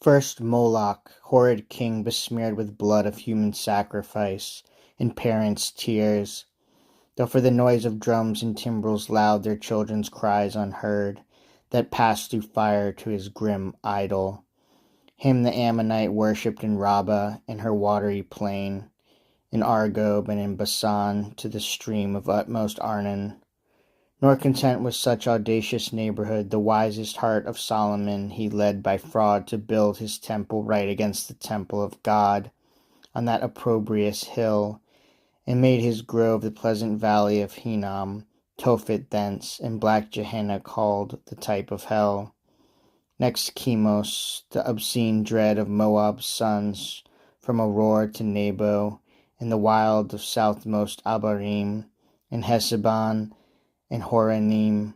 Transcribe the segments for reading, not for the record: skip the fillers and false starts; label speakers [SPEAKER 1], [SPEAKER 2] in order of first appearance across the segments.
[SPEAKER 1] First Moloch, horrid king besmeared with blood of human sacrifice, and parents' tears, though for the noise of drums and timbrels loud their children's cries unheard, that passed through fire to his grim idol. Him the Ammonite worshipped in Rabbah and her watery plain, in Argob and in Basan to the stream of utmost Arnon. Nor content with such audacious neighborhood, the wisest heart of Solomon he led by fraud to build his temple right against the temple of God, on that opprobrious hill, and made his grove the pleasant valley of Hinnom, Tophet thence, and black Gehenna called, the type of hell. Next Chemos, the obscene dread of Moab's sons, from Aurora to Nebo, and the wild of southmost Abarim, and Hesebon, and Horonim,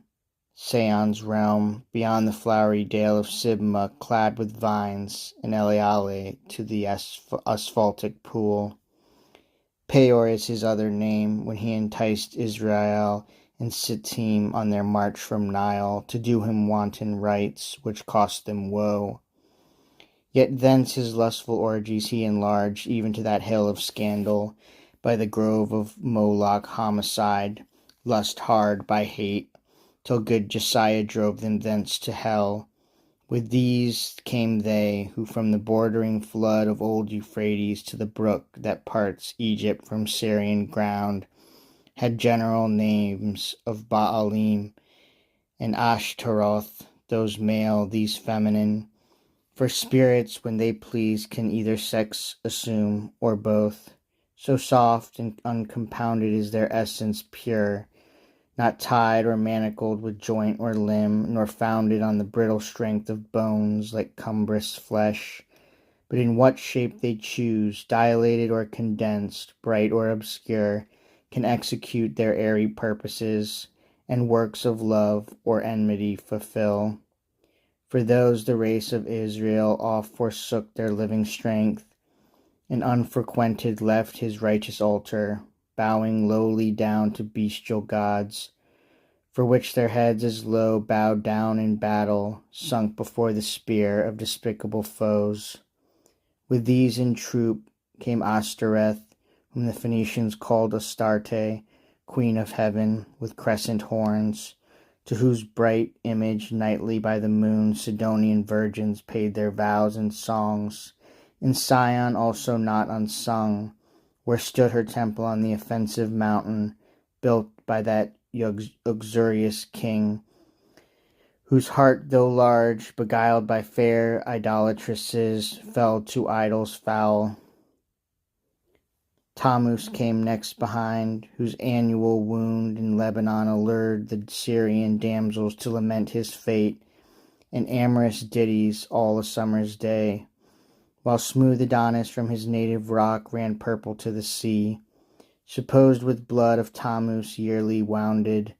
[SPEAKER 1] Seon's realm, beyond the flowery dale of Sibma, clad with vines, and Eleale to the asphaltic pool. Peor is his other name, when he enticed Israel and Sittim on their march from Nile, to do him wanton rites, which cost them woe. Yet thence his lustful orgies he enlarged, even to that hill of scandal, by the grove of Moloch homicide, lust hard by hate, till good Josiah drove them thence to hell. With these came they, who from the bordering flood of old Euphrates to the brook that parts Egypt from Syrian ground, had general names of Baalim and Ashtaroth, those male, these feminine. For spirits, when they please, can either sex assume, or both. So soft and uncompounded is their essence pure, not tied or manacled with joint or limb, nor founded on the brittle strength of bones like cumbrous flesh, but in what shape they choose, dilated or condensed, bright or obscure, can execute their airy purposes, and works of love or enmity fulfill. For those the race of Israel oft forsook their living strength, and unfrequented left his righteous altar, bowing lowly down to bestial gods, for which their heads as low bowed down in battle, sunk before the spear of despicable foes. With these in troop came Ashtoreth, whom the Phoenicians called Astarte, queen of heaven, with crescent horns, to whose bright image nightly by the moon Sidonian virgins paid their vows and songs, in Sion also not unsung, where stood her temple on the offensive mountain, built by that uxorious king, whose heart, though large, beguiled by fair idolatresses, fell to idols foul. Tammuz came next behind, whose annual wound in Lebanon allured the Syrian damsels to lament his fate, and amorous ditties all a summer's day, while smooth Adonis from his native rock ran purple to the sea, supposed with blood of Tammuz yearly wounded,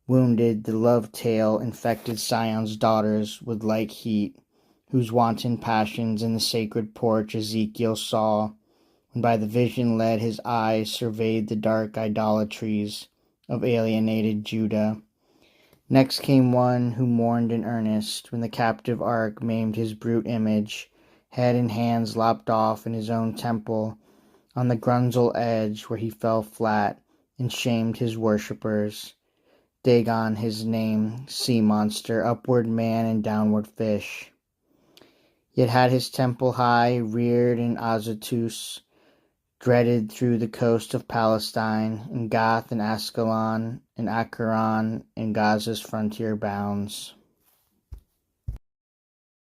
[SPEAKER 1] the love tale infected Sion's daughters with like heat, whose wanton passions in the sacred porch Ezekiel saw, when by the vision led his eyes surveyed the dark idolatries of alienated Judah. Next came one who mourned in earnest, when the captive ark maimed his brute image, head and hands lopped off in his own temple, on the Grunzel edge where he fell flat, and shamed his worshippers. Dagon his name, sea monster, upward man and downward fish. Yet had his temple high, reared in Azotus, dreaded through the coast of Palestine, in Gath and Ascalon, and Acheron, and Gaza's frontier bounds.